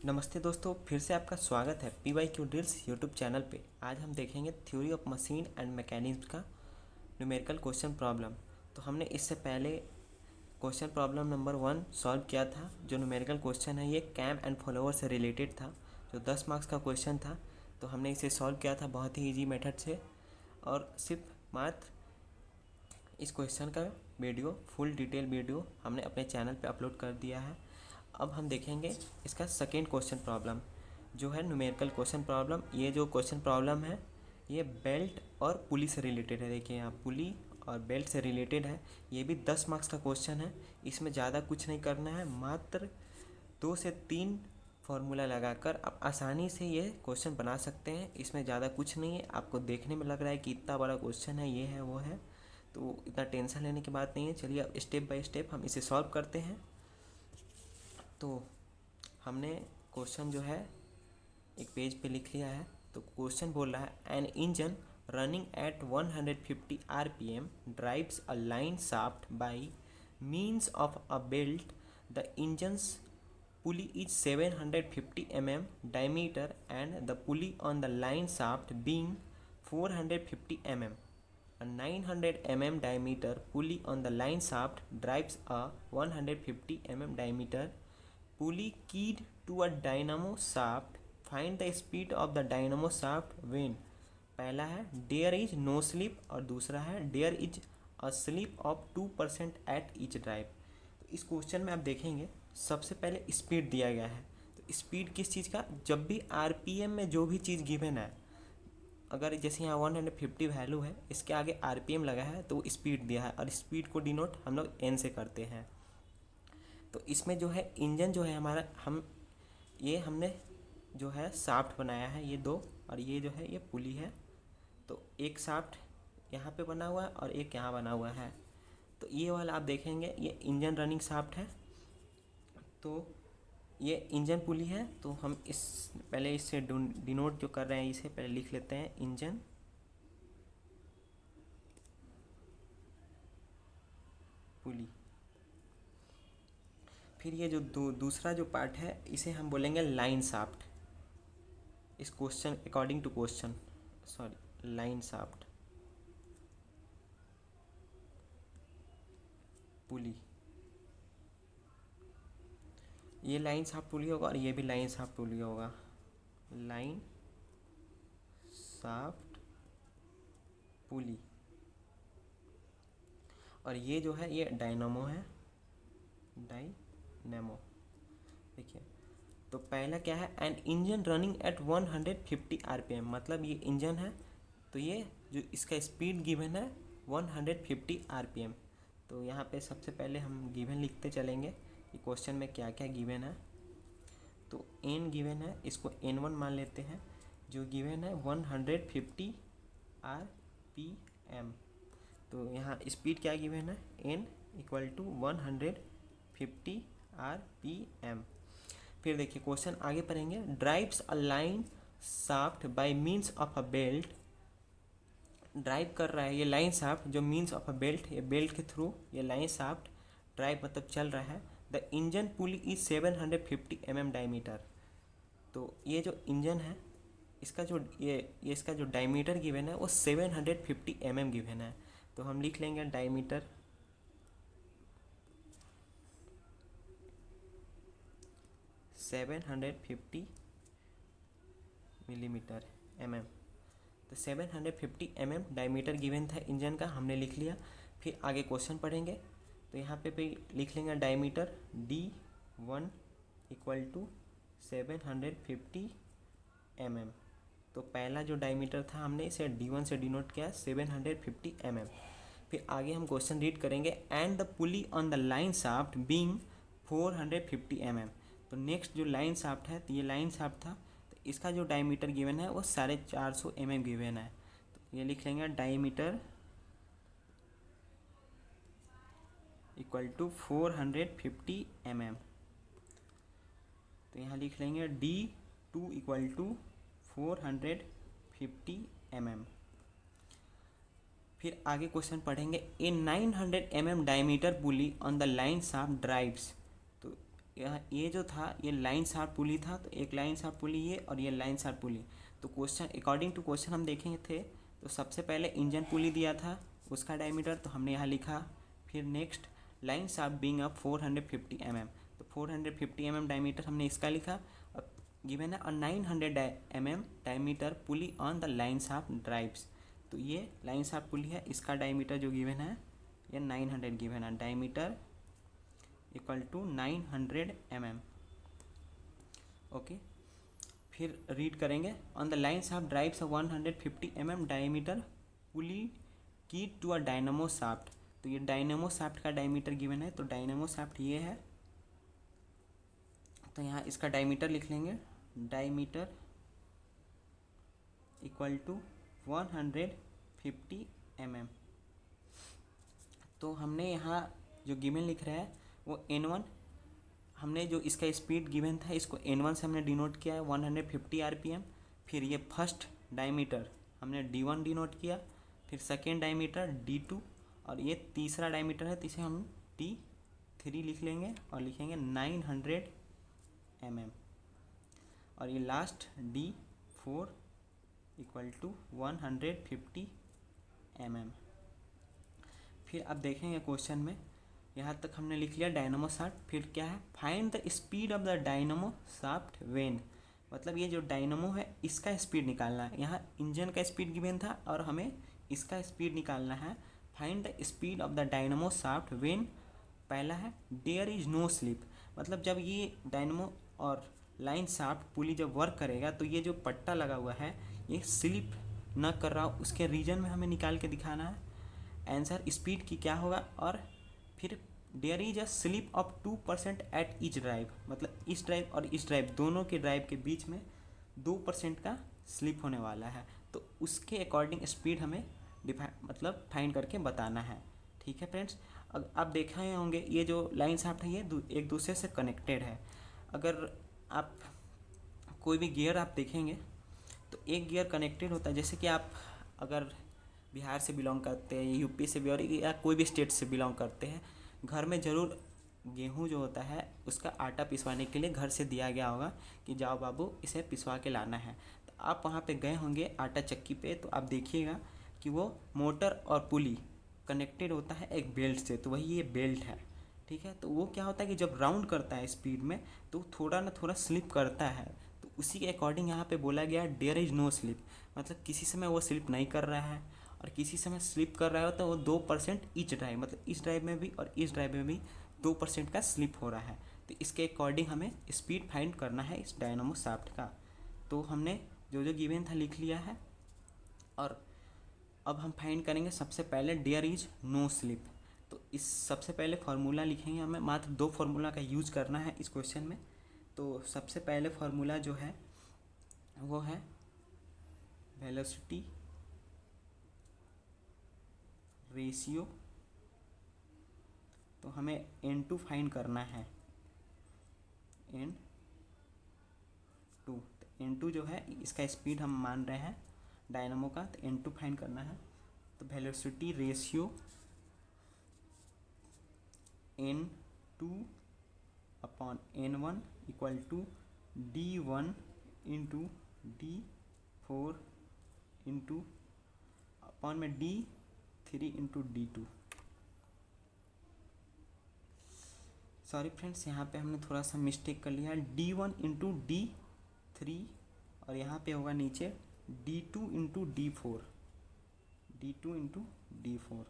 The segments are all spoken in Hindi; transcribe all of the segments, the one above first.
नमस्ते दोस्तों, फिर से आपका स्वागत है P Y Q drills YouTube channel पे। आज हम देखेंगे theory of machine and mechanism का न्यूमेरिकल क्वेश्चन प्रॉब्लम। तो हमने इससे पहले क्वेश्चन प्रॉब्लम नंबर 1 सॉल्व किया था। जो न्यूमेरिकल क्वेश्चन है ये कैम एंड फॉलोअर से रिलेटेड था, जो 10 मार्क्स का क्वेश्चन था। तो हमने इसे सॉल्व किया था बहुत ही ईजी मेथड से, और सिर्फ मात्र इस क्वेश्चन का वीडियो, फुल डिटेल वीडियो हमने अपने चैनल पे अपलोड कर दिया है। अब हम देखेंगे इसका सेकेंड क्वेश्चन प्रॉब्लम, जो है न्यूमेरिकल क्वेश्चन प्रॉब्लम। ये जो क्वेश्चन प्रॉब्लम है ये बेल्ट और पुली से रिलेटेड है। देखिए यहाँ पुली और बेल्ट से रिलेटेड है। ये भी 10 मार्क्स का क्वेश्चन है। इसमें ज़्यादा कुछ नहीं करना है, मात्र 2 से 3 फार्मूला लगाकर आप आसानी से ये क्वेश्चन बना सकते हैं। इसमें ज़्यादा कुछ नहीं है। आपको देखने में लग रहा है कि इतना बड़ा क्वेश्चन है, ये है वो है, तो इतना टेंशन लेने की बात नहीं है। चलिए अब स्टेप बाय स्टेप हम इसे सॉल्व करते हैं। तो हमने क्वेश्चन जो है एक पेज पे लिख लिया है। तो क्वेश्चन बोल रहा है an engine running at 150 RPM drives a line shaft by means of a belt. The engine's pulley is 750 mm diameter and the pulley on the line shaft being 450 mm. A 900 mm diameter pulley on the line shaft drives a 150 mm diameter pulley keyed to a dynamo shaft. Find the speed of the dynamo shaft when। पहला है there is no slip और दूसरा है there is a slip of 2% at each drive। तो इस क्वेश्चन में आप देखेंगे सबसे पहले स्पीड दिया गया है। तो स्पीड किस चीज़ का, जब भी आरपीएम में जो भी चीज़ गिवन है, अगर जैसे यहाँ 150 वैल्यू है, इसके आगे आरपीएम लगा है तो स्पीड दिया है, और स्पीड को डिनोट हम लोग एन से करते हैं। तो इसमें जो है इंजन जो है हमारा, हमने जो है शाफ्ट बनाया है ये दो, और ये जो है ये पुली है। तो एक शाफ्ट यहाँ पे बना हुआ है और एक यहाँ बना हुआ है। तो ये वाला आप देखेंगे ये इंजन रनिंग शाफ्ट है, तो ये इंजन पुली है। तो हम पहले इससे डिनोट जो कर रहे हैं इसे पहले लिख लेते हैं, इंजन पुली। फिर ये जो दूसरा जो पार्ट है इसे हम बोलेंगे लाइन शाफ्ट। इस question according to question, sorry, line shaft pulley. ये लाइन शाफ्ट पुली होगा और ये भी लाइन शाफ्ट पुली होगा। लाइन शाफ्ट पुली, और ये जो है ये डायनामो है, डायनामो। देखिए तो पहला क्या है, an engine running at 150 RPM, मतलब ये इंजन है। तो ये जो इसका स्पीड गिवन है 150 आरपीएम। तो यहाँ पे सबसे पहले हम गिवन लिखते चलेंगे कि क्वेश्चन में क्या क्या गिवन है। तो एन गिवन है, इसको N1 मान लेते हैं। जो गिवन है 150 आरपीएम। तो यहाँ स्पीड क्या गिवन है, n इक्वल टू 150 आरपीएम। फिर देखिए क्वेश्चन आगे पढ़ेंगे, drives a line shaft by means of a belt. Drive कर रहा है ये लाइन शाफ्ट, जो मीन्स ऑफ अ बेल्ट, ये बेल्ट के थ्रू ये लाइन शाफ्ट ड्राइव मतलब चल रहा है। The engine pulley is 750 mm diameter. तो ये जो इंजन है इसका जो ये इसका जो डायमीटर गिवन है वो 750 mm गिवन है। तो हम लिख लेंगे डायमीटर 750 मिलीमीटर mm। तो 750 mm डायमीटर गिवन था इंजन का, हमने लिख लिया। फिर आगे क्वेश्चन पढ़ेंगे। तो यहाँ पे भी लिख लेंगे diameter D1 equal to 750 mm। तो पहला जो डायमीटर था हमने इसे D1 से डिनोट किया 750 mm। फिर आगे हम क्वेश्चन रीड करेंगे, and the pulley on the line shaft being 450 mm। तो नेक्स्ट जो लाइन शाफ्ट है, तो ये लाइन शाफ्ट था, तो इसका जो डायमीटर गिवन है वो 450 mm गिवन है। तो ये लिख लेंगे डायमीटर इक्वल टू 450 mm। तो यहाँ लिख लेंगे D2 इक्वल टू 450 mm। फिर आगे क्वेश्चन पढ़ेंगे, ए 900 mm diameter pulley on the line shaft drives. तो ये जो था ये लाइन शाफ्ट पुली था, तो एक लाइन शाफ्ट पुली ये और ये लाइन शाफ्ट पुली। तो क्वेश्चन अकॉर्डिंग टू क्वेश्चन हम देखेंगे थे, तो सबसे पहले इंजन पुली दिया था उसका डायमीटर, तो हमने यहाँ लिखा। फिर next line shaft being a 450 mm, तो 450 mm डायमीटर हमने इसका लिखा। और गिवन है और 900 mm diameter pulley on the line shaft drives, तो ये लाइन शाफ्ट पुली है, इसका डायमीटर जो गिवन है ये 900 गिवन है, diameter equal to 900 mm। Okay, फिर रीड करेंगे। On the line shaft drives 150 mm diameter pulley key to a dynamo shaft, तो ये डायनामो शाफ्ट का डायमीटर गिवन है, तो डायनामो शाफ्ट ये है, तो यहाँ इसका डायमीटर लिख लेंगे। Diameter equal to 150 mm। तो हमने यहाँ जो गिवन लिख रहा है वो N1, हमने जो इसका स्पीड गिवन था इसको N1 से हमने डिनोट किया है 150 RPM। फिर ये फर्स्ट डायमीटर हमने D1 डिनोट किया, फिर सेकेंड डायमीटर D2, और ये तीसरा डायमीटर है तो इसे हम D3 लिख लेंगे और लिखेंगे 900 mm, और ये last D4 equal to 150 mm। फिर अब देखेंगे क्वेश्चन में, यहाँ तक हमने लिख लिया डायनामो शाफ्ट। फिर क्या है, find the speed of the dynamo shaft when, मतलब ये जो डायनामो है इसका स्पीड निकालना है। यहाँ इंजन का स्पीड गिवन था और हमें इसका स्पीड निकालना है। Find the speed of the dynamo shaft when, पहला है देयर इज नो स्लिप, मतलब जब ये डायनामो और लाइन शाफ्ट पुली जब वर्क करेगा तो ये जो पट्टा लगा हुआ है ये स्लिप न कर रहा हो, उसके रीजन में हमें निकाल के दिखाना है। आंसर स्पीड की क्या होगा, और फिर there is a slip of 2% at each drive, मतलब इस ड्राइव और इस ड्राइव दोनों के ड्राइव के बीच में 2% का स्लिप होने वाला है, तो उसके अकॉर्डिंग स्पीड हमें मतलब फाइंड करके बताना है। ठीक है फ्रेंड्स, आप देखे होंगे ये जो लाइन शाफ्ट है ये एक दूसरे से कनेक्टेड है। अगर आप कोई भी गियर आप देखेंगे तो एक गियर कनेक्टेड होता है, जैसे कि आप अगर बिहार से बिलोंग करते हैं, यूपी से भी, और या कोई भी स्टेट से बिलोंग करते हैं, घर में ज़रूर गेहूं जो होता है उसका आटा पिसवाने के लिए घर से दिया गया होगा कि जाओ बाबू इसे पिसवा के लाना है। तो आप वहाँ पे गए होंगे आटा चक्की पे, तो आप देखिएगा कि वो मोटर और पुली कनेक्टेड होता है एक बेल्ट से, तो वही ये बेल्ट है। ठीक है, तो वो क्या होता है कि जब राउंड करता है स्पीड में तो थोड़ा ना थोड़ा स्लिप करता है, तो उसी के अकॉर्डिंग यहाँ पे बोला गया देयर इज नो स्लिप, मतलब किसी समय वो स्लिप नहीं कर रहा है और किसी समय स्लिप कर रहा है तो वो 2% ईच ड्राइव, मतलब इस ड्राइव में भी और इस ड्राइव में भी 2% का स्लिप हो रहा है। तो इसके अकॉर्डिंग हमें स्पीड फाइंड करना है इस डायनामो शाफ्ट का। तो हमने जो जो गिवन था लिख लिया है, और अब हम फाइंड करेंगे सबसे पहले देयर इज नो स्लिप। तो इस सबसे पहले फार्मूला लिखेंगे, हमें मात्र 2 फार्मूला का यूज करना है इस क्वेश्चन में। तो सबसे पहले फार्मूला जो है वो है वेलोसिटी रेशियो, तो हमें N2 फाइंड करना है, N2। तो N2 जो है इसका स्पीड हम मान रहे हैं डायनामो का, तो N2 फाइंड करना है। तो velocity ratio N2 upon N1 equal to D1 into D4 into upon में D3 into D2। Sorry friends, यहाँ पे हमने थोड़ा सा मिस्टेक कर लिया, D1 इंटू D3 और यहाँ पे होगा नीचे D2 into D4, D2 into D4।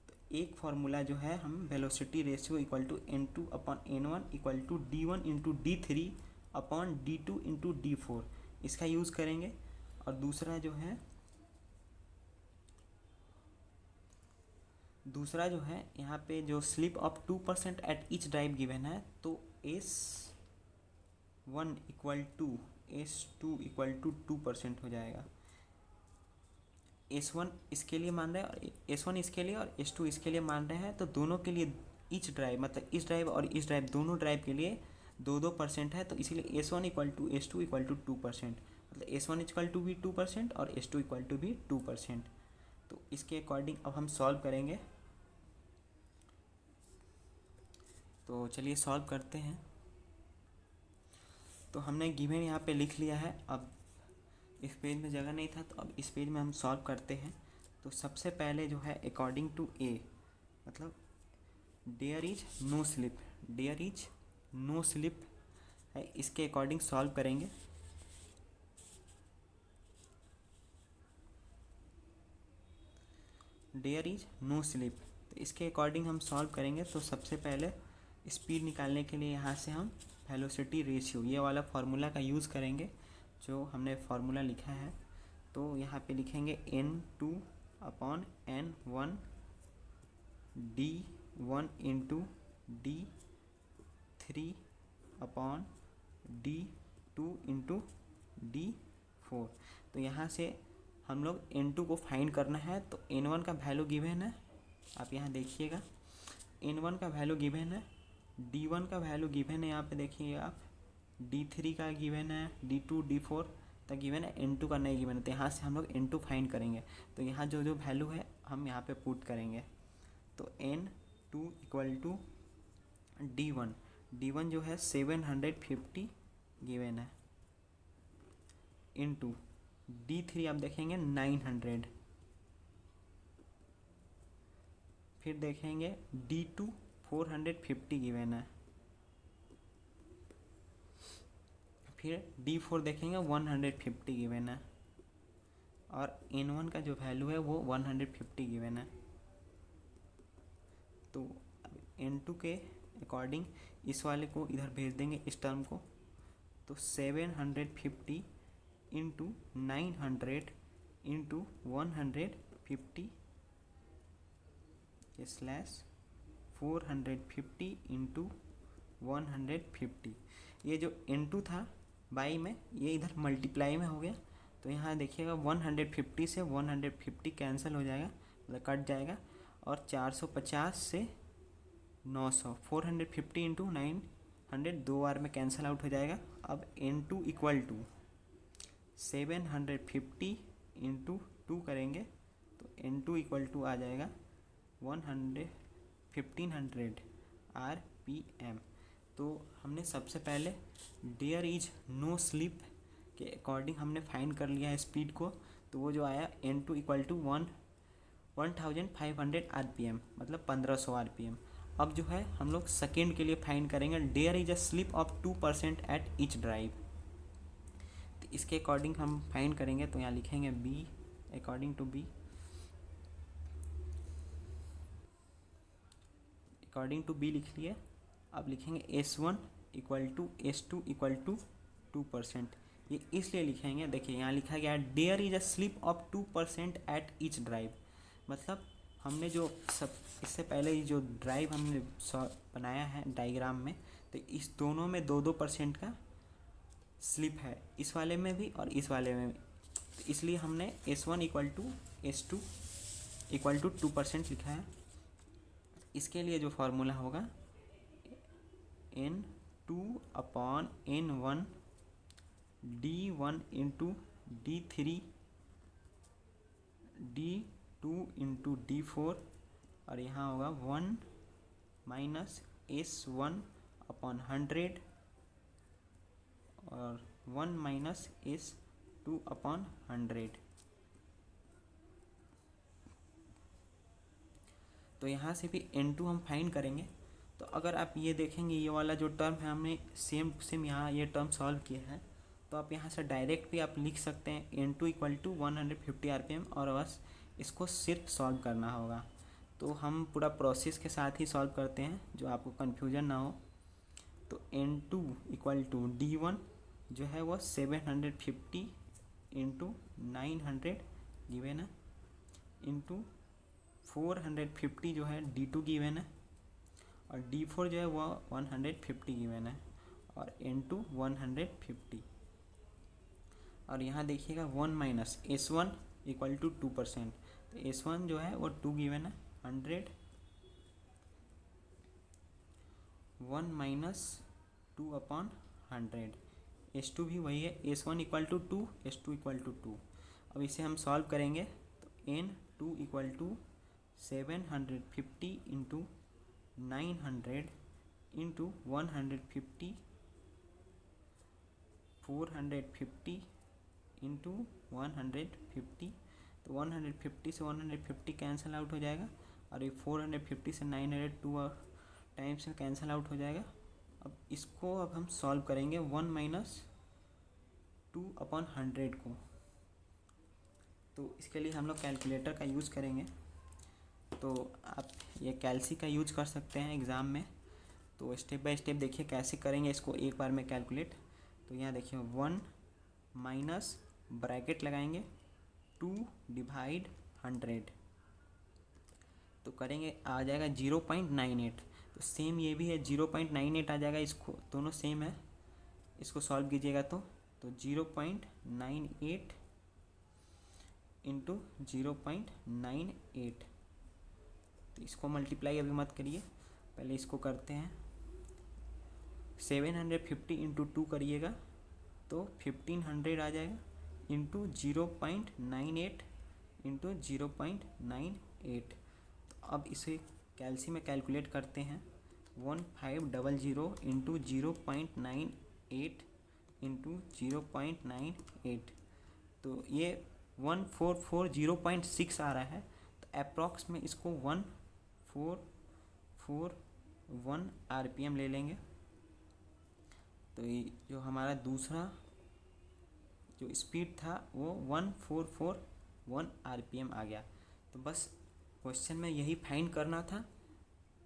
तो एक फार्मूला जो है हम velocity ratio equal to N2 upon N1 equal to D1 into D3 upon D2 into D4 इसका यूज़ करेंगे। और दूसरा जो है यहाँ पे जो slip of 2% at each drive given है, तो S1 equal to S2 equal to 2% हो जाएगा। S1 इसके लिए मान रहे हैं और S1 इसके लिए और S2 इसके लिए मान रहे हैं, तो दोनों के लिए ईच ड्राइव मतलब इस ड्राइव और इस ड्राइव दोनों ड्राइव के लिए 2% है, तो इसीलिए S1 equal to S2 equal to 2%, मतलब S1 इक्वल टू भी 2% और S2 इक्वल टू भी 2%। तो इसके अकॉर्डिंग अब हम सॉल्व करेंगे, तो चलिए सॉल्व करते हैं। तो हमने गिवन यहाँ पे लिख लिया है। अब इस पेज में जगह नहीं था तो अब इस पेज में हम सॉल्व करते हैं। तो सबसे पहले जो है अकॉर्डिंग टू ए, मतलब there is no slip, there is no slip है, इसके अकॉर्डिंग सॉल्व करेंगे। देयर इज नो स्लिप, तो इसके अकॉर्डिंग हम सॉल्व करेंगे। तो सबसे पहले स्पीड निकालने के लिए यहाँ से हम वेलोसिटी रेशियो ये वाला फार्मूला का यूज़ करेंगे जो हमने फार्मूला लिखा है। तो यहाँ पे लिखेंगे N2/N1 D1 into D3/D2 into D4। तो यहाँ से हम लोग N2 को फाइंड करना है। तो N1 का वैल्यू गिवन है, आप यहाँ देखिएगा N1 का वैल्यू गिवन है, D1 का वैल्यू गिवन है, यहाँ पे देखिए आप D3 का गिवन है, D2 D4 तक गिवन है, N2 का नहीं गिवन है। तो यहाँ से हम लोग N2 फाइंड करेंगे। तो यहाँ जो जो वैल्यू है हम यहाँ पे पुट करेंगे। तो N2 इक्वल टू D1 जो है 750 गिवन है, इंटू D3 आप देखेंगे 900, फिर देखेंगे D2 450 गिवन है, फिर D4 देखेंगे 150 गिवन है, और N1 का जो वैल्यू है वो 150 गिवन है। तो N2 के अकॉर्डिंग इस वाले को इधर भेज देंगे, इस टर्म को। तो 750 इंटू 900 इंटू 150 स्लैश 450 इंटू 150। ये जो N2 था बाई में, ये इधर मल्टीप्लाई में हो गया। तो यहाँ देखिएगा 150 से 150 कैंसिल हो जाएगा, मतलब कट जाएगा, और 450 से 900, 450 इंटू 900 दो बार में कैंसिल आउट हो जाएगा। अब N2 इक्वल टू 750 इंटू 2 करेंगे तो N2 इक्वल टू आ जाएगा 1500 RPM। तो हमने सबसे पहले देयर इज नो स्लिप के अकॉर्डिंग हमने फाइंड कर लिया है स्पीड को। तो वो जो आया N2 इक्वल टू 1500 RPM, मतलब 1500 RPM। अब जो है हम लोग सेकेंड के लिए फाइंड करेंगे there is a slip of 2% at each drive. तो इसके अकॉर्डिंग हम फाइंड करेंगे। तो यहाँ लिखेंगे B according to B, according to B लिख लिए। अब लिखेंगे S1 equal to S2 equal to 2%। ये इसलिए लिखेंगे, देखिए यहाँ लिखा गया है there is a slip of 2% at each drive. मतलब हमने जो सब इससे पहले जो ड्राइव हमने बनाया है डायग्राम में, तो इस दोनों में 2-2% का स्लिप है, इस वाले में भी और इस वाले में भी। तो इसलिए हमने S1 equal to S2 equal to 2% लिखा है। इसके लिए जो फार्मूला होगा N2/N1 D1 into D3 D2 into D4, और यहाँ होगा 1 माइनस S1/100 और 1 माइनस S2/100। तो यहाँ से भी N2 हम फाइंड करेंगे। तो अगर आप ये देखेंगे ये वाला जो टर्म है हमने सेम यहाँ ये टर्म सॉल्व किया है। तो आप यहाँ से डायरेक्ट भी आप लिख सकते हैं N2 इक्वल टू 150 RPM, और बस इसको सिर्फ सॉल्व करना होगा। तो हम पूरा प्रोसेस के साथ ही सॉल्व करते हैं जो आपको कन्फ्यूजन ना हो। तो N2 इक्वल टू D1 जो है वो 750 इंटू 900 गिवेन है, इंटू 450 जो है D2 गिवेन है, और D4 जो है वो 150 गिवेन है, और N2 150। और यहाँ देखिएगा 1 माइनस S1 इक्वल टू 2%। तो S1 जो है वो 2 गिवेन है, 100, 1 माइनस 2/100। S2 भी वही है, S1 equal to 2, S2 equal to 2। अब इसे हम सॉल्व करेंगे। तो N2 equal to 750 into 900 into 150 450 into 150, तो 150 से 150 कैंसिल आउट हो जाएगा, और ये 450 से 900 2 टाइम्स में कैंसिल आउट हो जाएगा। अब इसको हम सॉल्व करेंगे 1 माइनस 2/100 को। तो इसके लिए हम लोग कैलकुलेटर का यूज़ करेंगे। तो आप ये कैलसी का यूज कर सकते हैं एग्ज़ाम में। तो स्टेप बाय स्टेप देखिए कैसे करेंगे इसको एक बार में कैलकुलेट। तो यहाँ देखिए 1 माइनस ब्रैकेट लगाएंगे 2 डिवाइड 100, तो करेंगे आ जाएगा 0.98। तो सेम ये भी है 0.98 आ जाएगा, इसको दोनों सेम है। इसको सॉल्व कीजिएगा तो 0.98 इंटू 0.98, तो इसको मल्टीप्लाई अभी मत करिए, पहले इसको करते हैं। 750 इंटू 2 करिएगा तो 1500 आ जाएगा, इंटू 0.98 इंटू 0.98। तो अब इसे कैलसी में कैलकुलेट करते हैं। 1500 इंटू 0.98 इंटू 0.98, तो ये 1440.6 आ रहा है। तो अप्रॉक्स में इसको 1441 आरपीएम ले लेंगे। तो ये जो हमारा दूसरा जो स्पीड था वो 1441 आरपीएम आ गया। तो बस क्वेश्चन में यही फाइंड करना था।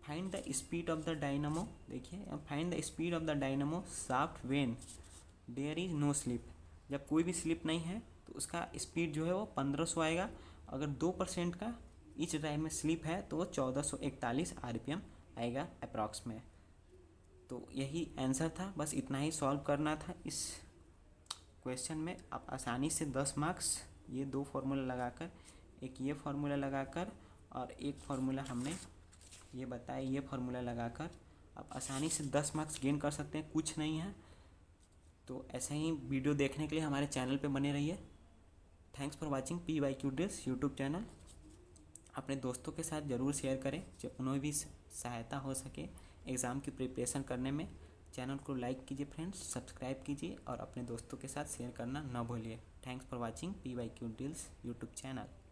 Find the speed of the dynamo. देखिए find the speed of the dynamo shaft when there is no slip. जब कोई भी स्लिप नहीं है तो उसका स्पीड जो है वो 1500 आएगा। अगर 2% का इच ड्राइव में स्लिप है तो वो 1441 आरपीएम आएगा अप्रॉक्स में। तो यही आंसर था, बस इतना ही सॉल्व करना था इस क्वेश्चन में। आप आसानी से 10 मार्क्स ये 2 फार्मूला लगाकर, एक ये फार्मूला लगाकर और एक फार्मूला हमने ये बताया ये फार्मूला लगाकर आप आसानी से 10 मार्क्स गेन कर सकते हैं, कुछ नहीं है। तो ऐसे ही वीडियो देखने के लिए हमारे चैनल पे बने रहिए। Thanks for watching PYQ drills YouTube channel. अपने दोस्तों के साथ ज़रूर शेयर करें जो उन्हें भी सहायता हो सके एग्ज़ाम की प्रिपरेशन करने में। चैनल को लाइक कीजिए फ्रेंड्स, सब्सक्राइब कीजिए और अपने दोस्तों के साथ शेयर करना ना भूलिए। Thanks for watching PYQ drills YouTube channel.